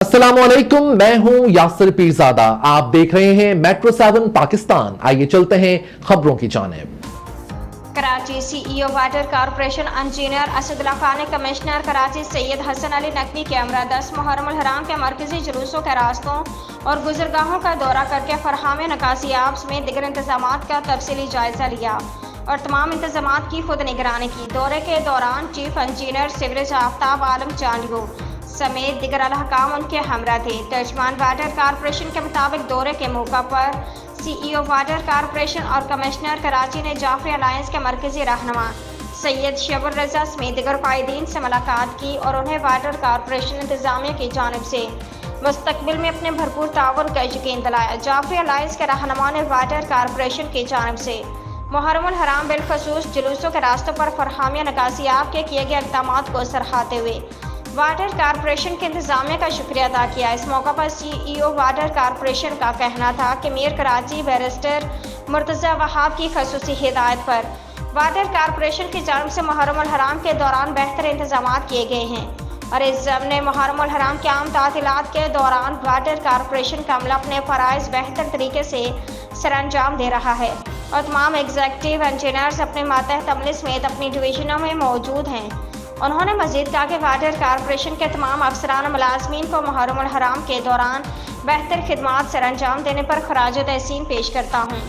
अस्सलामुअलैकुम, मैं हूं यासिर पीरजादा। आप देख रहे हैं मेट्रो 7 पाकिस्तान। आइए चलते हैं खबरों की जानिब। Karachi CEO water corporation engineer Asadullah Khan ने कमिश्नर कराची सैयद हसन अली नकवी के हमरा 10 मुहर्रम अल हराम के मरकजी जुलूसों के रास्तों और गुजरगाहों का दौरा करके फरहाम नकासी आब समेत दिगर इंतजामात का तफसीली जायजा लिया और तमाम इंतजामात की खुद निगरानी की। दौरे के दौरान चीफ इंजीनियर सिवरेज आफ्ताब आलम चांडियो समेत दिगर अहकाम उनके हमरा थे। तर्जमान वाटर कॉरपोरेशन के मुताबिक दौरे के मौका पर सीईओ वाटर कॉरपोरेशन और कमिश्नर कराची ने जाफरी अलायंस के मरकजी रहनुमा सैयद शबुर रजा समेत दिगर कायदीन से मुलाकात की और उन्हें वाटर कॉरपोरेशन इंतजामिया की जानिब से मुस्तकबिल में अपने भरपूर ताउन का यकीन दिलाया। जाफरी अलायंस के रहनुमा ने वाटर कॉरपोरेशन की जानिब से मुहर्रम अल हराम बिलखसूस जुलूसों के रास्तों पर फरहामिया नकासियाब के किए गए इक़दाम को सराहते हुए वाटर कॉरपोरेशन के इंतजामिया का शुक्रिया अदा किया। इस मौका पर सीईओ वाटर कॉरपोरेशन का कहना था कि मेयर कराची बैरिस्टर मुर्तज़ा वहाब की खसूसी हिदायत पर वाटर कॉरपोरेशन की जानिब से मुहर्रम अल हराम के दौरान बेहतर इंतजाम किए गए हैं और इस ज़मन मुहर्रम अल हराम के आम तातीलात के दौरान वाटर कॉरपोरेशन का अमला अपने फ़राइज़ बेहतर तरीके से सरअंजाम दे रहा है और तमाम एग्जीक्यूटिव इंजीनियर्स अपने मातहत अमले समेत अपनी डिवीजनों में मौजूद हैं। उन्होंने मज़ीद कहा कि वाटर कॉरपोरेशन के तमाम अफसरान और मुलाजमीन को मुहर्रम अल हराम के दौरान बेहतर खिदमात सरअंजाम देने पर खराज तहसीन पेश करता हूँ।